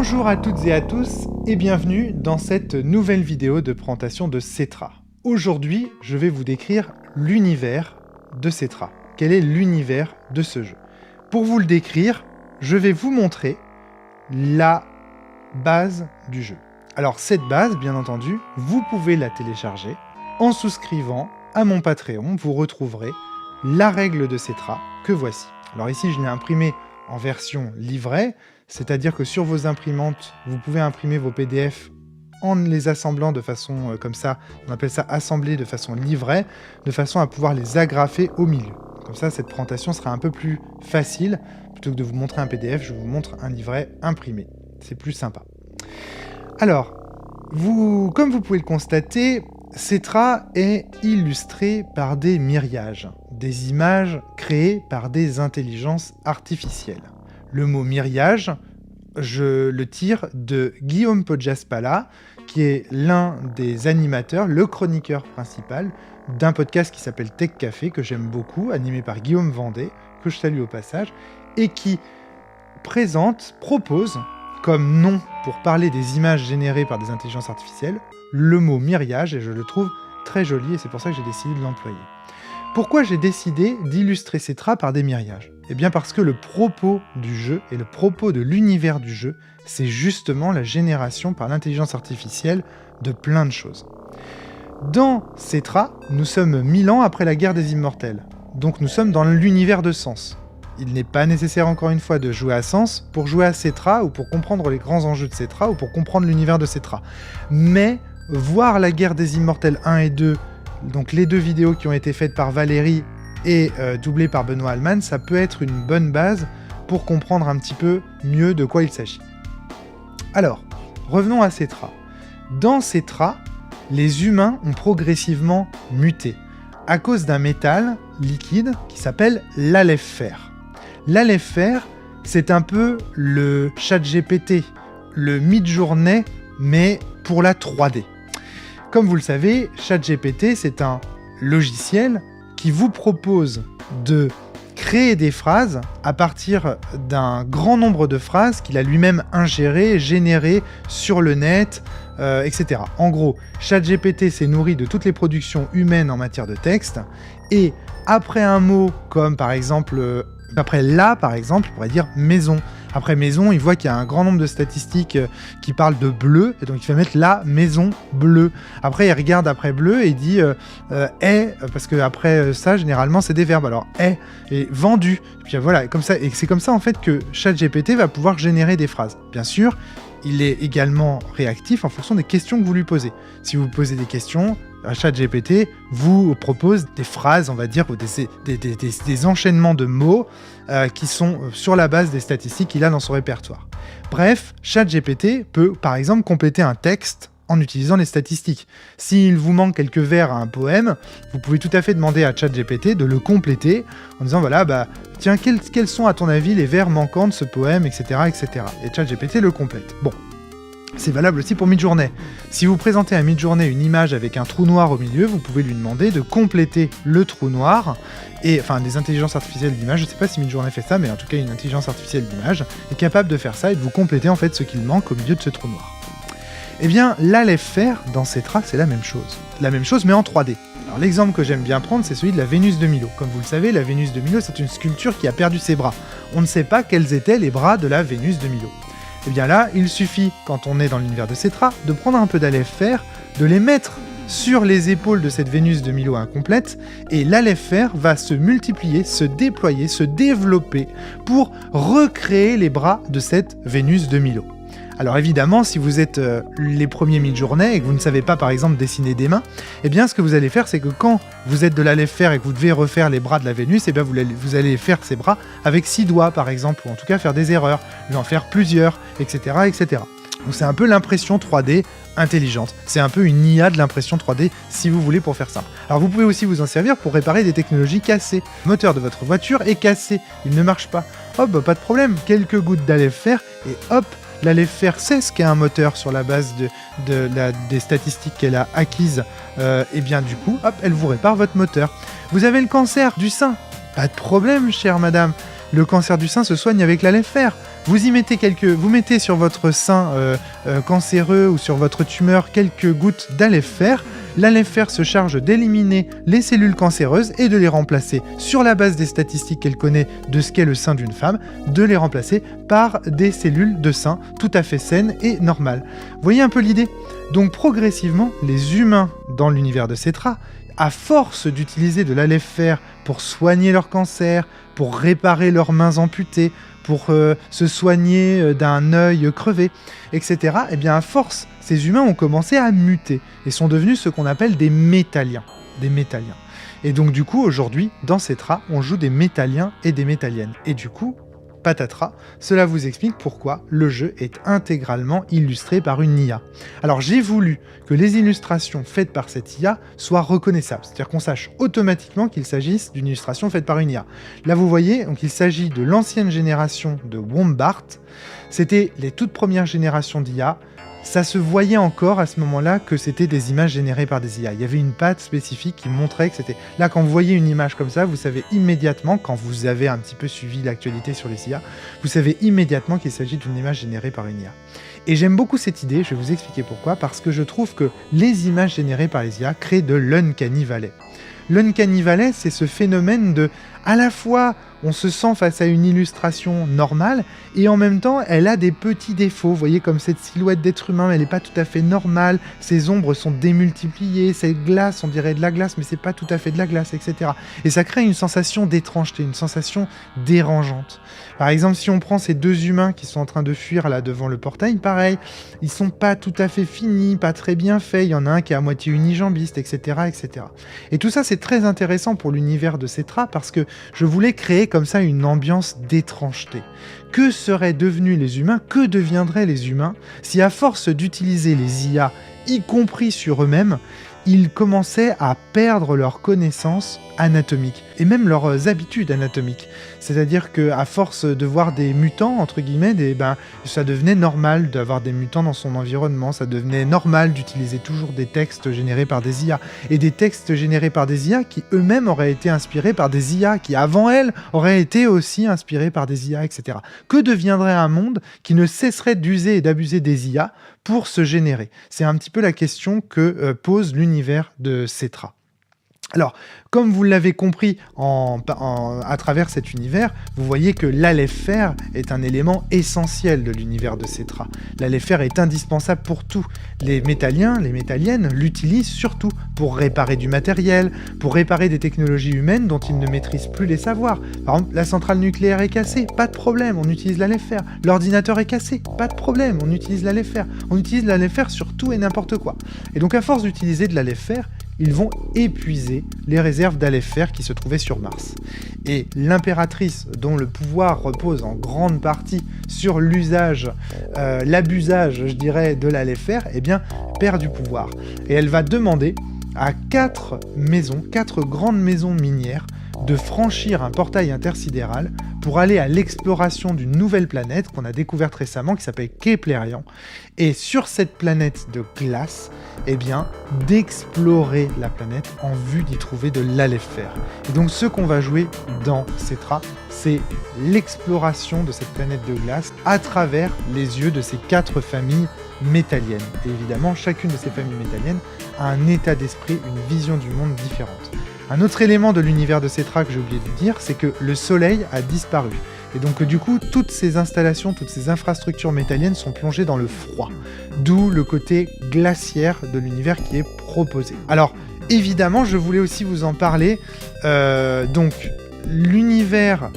Bonjour à toutes et à tous et bienvenue dans cette nouvelle vidéo de présentation de Cetra. Aujourd'hui, je vais vous décrire l'univers de Cetra. Quel est l'univers de ce jeu? Pour vous le décrire, je vais vous montrer la base du jeu. Alors cette base, bien entendu, vous pouvez la télécharger en souscrivant à mon Patreon. Vous retrouverez la règle de Cetra que voici. Alors ici, je l'ai imprimée en version livret, c'est-à-dire que sur vos imprimantes, vous pouvez imprimer vos PDF en les assemblant de façon comme ça, on appelle ça assembler de façon livret, de façon à pouvoir les agrafer au milieu. Comme ça, cette présentation sera un peu plus facile. Plutôt que de vous montrer un PDF, je vous montre un livret imprimé. C'est plus sympa. Alors, comme vous pouvez le constater, Cetra est illustré par des myriages, des images créées par des intelligences artificielles. Le mot myriage, je le tire de Guillaume Podjaspala, qui est l'un des animateurs, le chroniqueur principal d'un podcast qui s'appelle Tech Café, que j'aime beaucoup, animé par Guillaume Vendée, que je salue au passage, et qui propose comme nom pour parler des images générées par des intelligences artificielles, le mot myriage, et je le trouve très joli, et c'est pour ça que j'ai décidé de l'employer. Pourquoi j'ai décidé d'illustrer Cetra par des myriages? Eh bien parce que le propos du jeu, et le propos de l'univers du jeu, c'est justement la génération par l'intelligence artificielle de plein de choses. Dans Cetra, nous sommes 1000 ans après la guerre des immortels, donc nous sommes dans l'univers de Sens. Il n'est pas nécessaire encore une fois de jouer à Sens pour jouer à Cetra, ou pour comprendre les grands enjeux de Cetra, ou pour comprendre l'univers de Cetra. Mais voir la guerre des immortels 1 et 2, donc les deux vidéos qui ont été faites par Valérie et doublées par Benoît Alman, ça peut être une bonne base pour comprendre un petit peu mieux de quoi il s'agit. Alors, revenons à Cetra. Dans Cetra, les humains ont progressivement muté à cause d'un métal liquide qui s'appelle l'Aleph-Fer. L'Aleph-Fer, c'est un peu le ChatGPT, le Midjourney, mais pour la 3D. Comme vous le savez, ChatGPT, c'est un logiciel qui vous propose de créer des phrases à partir d'un grand nombre de phrases qu'il a lui-même ingérées, générées sur le net, etc. En gros, ChatGPT s'est nourri de toutes les productions humaines en matière de texte, et après un mot comme par exemple... Après là, par exemple, il pourrait dire maison. Après maison, il voit qu'il y a un grand nombre de statistiques qui parlent de bleu, et donc il fait mettre la maison bleue. Après, il regarde après bleu et il dit est, parce que après ça, généralement, c'est des verbes. Alors est et vendu. Et puis voilà, comme ça, et c'est comme ça en fait que ChatGPT va pouvoir générer des phrases. Bien sûr, il est également réactif en fonction des questions que vous lui posez. Si vous posez des questions, ChatGPT vous propose des phrases, on va dire, ou des enchaînements de mots qui sont sur la base des statistiques qu'il a dans son répertoire. Bref, ChatGPT peut, par exemple, compléter un texte en utilisant les statistiques. S'il vous manque quelques vers à un poème, vous pouvez tout à fait demander à ChatGPT de le compléter en disant, voilà, tiens, quels sont à ton avis les vers manquants de ce poème, etc., etc. Et ChatGPT le complète. Bon. C'est valable aussi pour Midjourney. Si vous présentez à Midjourney une image avec un trou noir au milieu, vous pouvez lui demander de compléter le trou noir, et enfin des intelligences artificielles d'image, je ne sais pas si Midjourney fait ça, mais en tout cas une intelligence artificielle d'image est capable de faire ça et de vous compléter en fait ce qu'il manque au milieu de ce trou noir. Eh bien, l'Aleph-Fer dans Cetra, c'est la même chose. La même chose mais en 3D. Alors l'exemple que j'aime bien prendre, c'est celui de la Vénus de Milo. Comme vous le savez, la Vénus de Milo, c'est une sculpture qui a perdu ses bras. On ne sait pas quels étaient les bras de la Vénus de Milo. Et bien là, il suffit, quand on est dans l'univers de Cetra, de prendre un peu d'Aleph-Fer, de les mettre sur les épaules de cette Vénus de Milo incomplète, et l'Aleph-Fer va se multiplier, se déployer, se développer pour recréer les bras de cette Vénus de Milo. Alors évidemment, si vous êtes les premiers Midjourney et que vous ne savez pas par exemple dessiner des mains, eh bien ce que vous allez faire, c'est que quand vous êtes de l'Aleph-Fer et que vous devez refaire les bras de la Vénus, eh bien vous allez faire ces bras avec 6 doigts par exemple, ou en tout cas faire des erreurs, lui en faire plusieurs, etc. etc. Donc c'est un peu l'impression 3D intelligente. C'est un peu une IA de l'impression 3D si vous voulez pour faire simple. Alors vous pouvez aussi vous en servir pour réparer des technologies cassées. Le moteur de votre voiture est cassé, il ne marche pas. Hop, pas de problème, quelques gouttes d'Aleph-Fer et hop, l'Aleph-Fer sait ce qu'est un moteur sur la base des statistiques qu'elle a acquises. Et bien du coup, hop, elle vous répare votre moteur. Vous avez le cancer du sein. Pas de problème, chère madame. Le cancer du sein se soigne avec l'Aleph-Fer. Vous mettez sur votre sein cancéreux ou sur votre tumeur quelques gouttes d'alef fer. L'alef fer se charge d'éliminer les cellules cancéreuses et de les remplacer, sur la base des statistiques qu'elle connaît de ce qu'est le sein d'une femme, de les remplacer par des cellules de sein tout à fait saines et normales. Vous voyez un peu l'idée ? Donc progressivement, les humains dans l'univers de Cetra, à force d'utiliser de l'alef fer pour soigner leur cancer, pour réparer leurs mains amputées, pour se soigner d'un œil crevé, etc., eh bien à force, ces humains ont commencé à muter et sont devenus ce qu'on appelle des métalliens. Et donc du coup, aujourd'hui, dans Cetra, on joue des métalliens et des métalliennes. Et du coup, patatras, cela vous explique pourquoi le jeu est intégralement illustré par une IA. Alors j'ai voulu que les illustrations faites par cette IA soient reconnaissables, c'est-à-dire qu'on sache automatiquement qu'il s'agisse d'une illustration faite par une IA. Là vous voyez, donc il s'agit de l'ancienne génération de Wombart, c'était les toutes premières générations d'IA. Ça se voyait encore à ce moment-là que c'était des images générées par des IA. Il y avait une patte spécifique qui montrait que c'était... Là, quand vous voyez une image comme ça, vous savez immédiatement, quand vous avez un petit peu suivi l'actualité sur les IA, vous savez immédiatement qu'il s'agit d'une image générée par une IA. Et j'aime beaucoup cette idée, je vais vous expliquer pourquoi, parce que je trouve que les images générées par les IA créent de l'uncanny valley. L'uncanny valley, c'est ce phénomène de... À la fois, on se sent face à une illustration normale, et en même temps, elle a des petits défauts. Vous voyez, comme cette silhouette d'être humain, elle n'est pas tout à fait normale, ses ombres sont démultipliées, cette glace, on dirait de la glace, mais c'est pas tout à fait de la glace, etc. Et ça crée une sensation d'étrangeté, une sensation dérangeante. Par exemple, si on prend ces deux humains qui sont en train de fuir là devant le portail, pareil, ils sont pas tout à fait finis, pas très bien faits, il y en a un qui est à moitié unijambiste, etc., etc. Et tout ça, c'est très intéressant pour l'univers de Cetra, parce que je voulais créer comme ça une ambiance d'étrangeté. Que seraient devenus les humains, que deviendraient les humains si à force d'utiliser les IA, y compris sur eux-mêmes, ils commençaient à perdre leurs connaissances anatomiques et même leurs habitudes anatomiques. C'est-à-dire qu'à force de voir des mutants, entre guillemets, ça devenait normal d'avoir des mutants dans son environnement, ça devenait normal d'utiliser toujours des textes générés par des IA, et des textes générés par des IA qui eux-mêmes auraient été inspirés par des IA, qui avant elles auraient été aussi inspirés par des IA, etc. Que deviendrait un monde qui ne cesserait d'user et d'abuser des IA pour se générer? C'est un petit peu la question que pose l'univers de Cetra. Alors, comme vous l'avez compris à travers cet univers, vous voyez que l'alef fer est un élément essentiel de l'univers de Cetra. L'alef fer est indispensable pour tout. Les métalliens, les métalliennes l'utilisent surtout pour réparer du matériel, pour réparer des technologies humaines dont ils ne maîtrisent plus les savoirs. Par exemple, la centrale nucléaire est cassée, pas de problème, on utilise l'alef fer. L'ordinateur est cassé, pas de problème, on utilise l'alef fer. On utilise l'alef fer sur tout et n'importe quoi. Et donc à force d'utiliser de l'alef fer, ils vont épuiser les réserves d'alef fer qui se trouvaient sur Mars. Et l'impératrice, dont le pouvoir repose en grande partie sur l'usage, l'abusage, je dirais, de l'alef fer, eh bien, perd du pouvoir. Et elle va demander à 4 grandes maisons minières, de franchir un portail intersidéral pour aller à l'exploration d'une nouvelle planète qu'on a découverte récemment qui s'appelle Keplerian. Et sur cette planète de glace, eh bien, d'explorer la planète en vue d'y trouver de l'alef fer. Et donc ce qu'on va jouer dans Cetra, c'est l'exploration de cette planète de glace à travers les yeux de ces 4 familles métalliennes. Et évidemment, chacune de ces familles métalliennes a un état d'esprit, une vision du monde différente. Un autre élément de l'univers de Cetra que j'ai oublié de vous dire, c'est que le soleil a disparu. Et donc du coup, toutes ces installations, toutes ces infrastructures métalliennes sont plongées dans le froid. D'où le côté glaciaire de l'univers qui est proposé. Alors, évidemment, je voulais aussi vous en parler. Donc, l'univers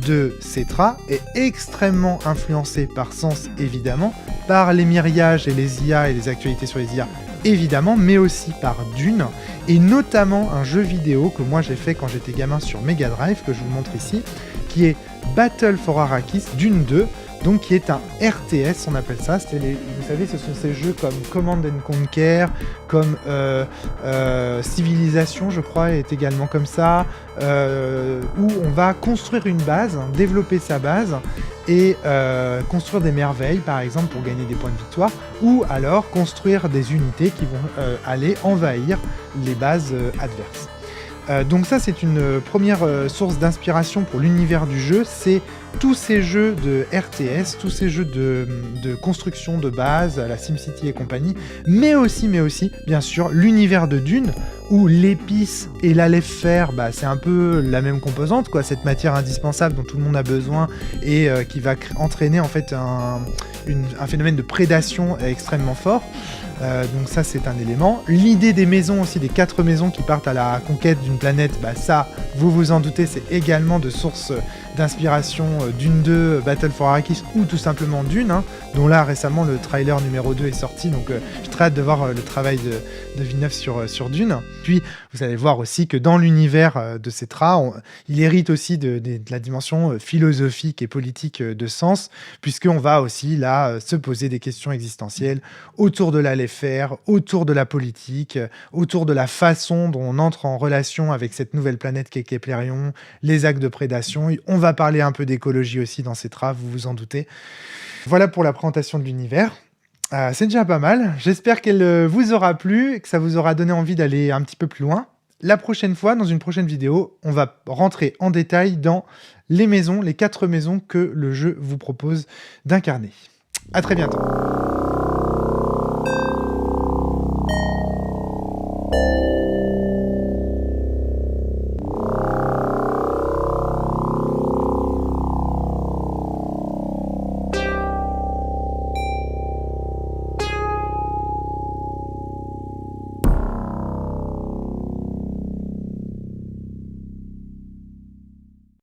de Cetra est extrêmement influencé par Sens, évidemment, par les myriages et les IA et les actualités sur les IA, évidemment, mais aussi par Dune, et notamment un jeu vidéo que moi j'ai fait quand j'étais gamin sur Mega Drive, que je vous montre ici, qui est Battle for Arrakis, Dune 2, donc qui est un RTS, on appelle ça. Vous savez, ce sont ces jeux comme Command & Conquer, comme Civilization, je crois, est également comme ça, où on va construire une base, développer sa base, et construire des merveilles, par exemple, pour gagner des points de victoire, ou alors construire des unités qui vont aller envahir les bases adverses. Donc ça, c'est une première source d'inspiration pour l'univers du jeu, c'est tous ces jeux de RTS, tous ces jeux de construction de base, à la SimCity et compagnie, mais aussi, bien sûr, l'univers de Dune, où l'épice et l'alef-fer, bah, c'est un peu la même composante, quoi, cette matière indispensable dont tout le monde a besoin et qui va entraîner en fait un phénomène de prédation extrêmement fort. Donc ça, c'est un élément. L'idée des maisons aussi, des 4 maisons qui partent à la conquête d'une planète, bah ça, vous vous en doutez, c'est également de source d'inspiration Dune 2, Battle for Arrakis ou tout simplement Dune, hein, dont là récemment le trailer numéro 2 est sorti, donc j'ai très hâte de voir le travail de Villeneuve sur Dune. Puis vous allez voir aussi que dans l'univers de Cetra, il hérite aussi de la dimension philosophique et politique de Sens, puisqu'on va aussi là se poser des questions existentielles autour de l'alef-fer, autour de la politique, autour de la façon dont on entre en relation avec cette nouvelle planète qu'est Keplerion, les actes de prédation. On va parler un peu d'écologie aussi dans Cetra, vous vous en doutez. Voilà pour la présentation de l'univers. C'est déjà pas mal. J'espère qu'elle vous aura plu, que ça vous aura donné envie d'aller un petit peu plus loin. La prochaine fois, dans une prochaine vidéo, on va rentrer en détail dans les maisons, les 4 maisons que le jeu vous propose d'incarner. À très bientôt.